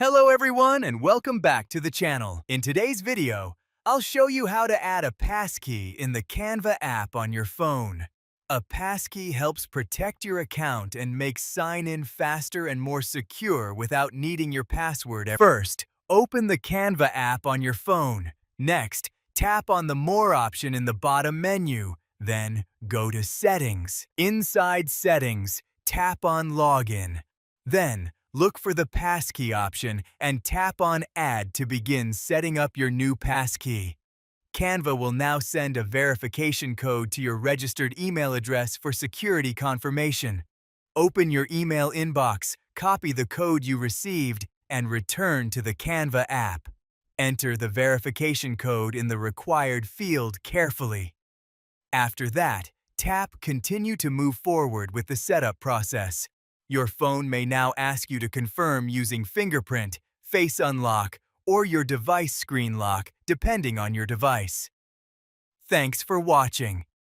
Hello everyone and welcome back to the channel. In today's video, I'll show you how to add a passkey in the Canva app on your phone. A passkey helps protect your account and makes sign-in faster and more secure without needing your password. First, open the Canva app on your phone. Next, tap on the More option in the bottom menu. Then, go to Settings. Inside Settings, tap on Login. Then, look for the Passkey option and tap on Add to begin setting up your new passkey. Canva will now send a verification code to your registered email address for security confirmation. Open your email inbox, copy the code you received, and return to the Canva app. Enter the verification code in the required field carefully. After that, tap Continue to move forward with the setup process. Your phone may now ask you to confirm using fingerprint, face unlock, or your device screen lock, depending on your device. Thanks for watching.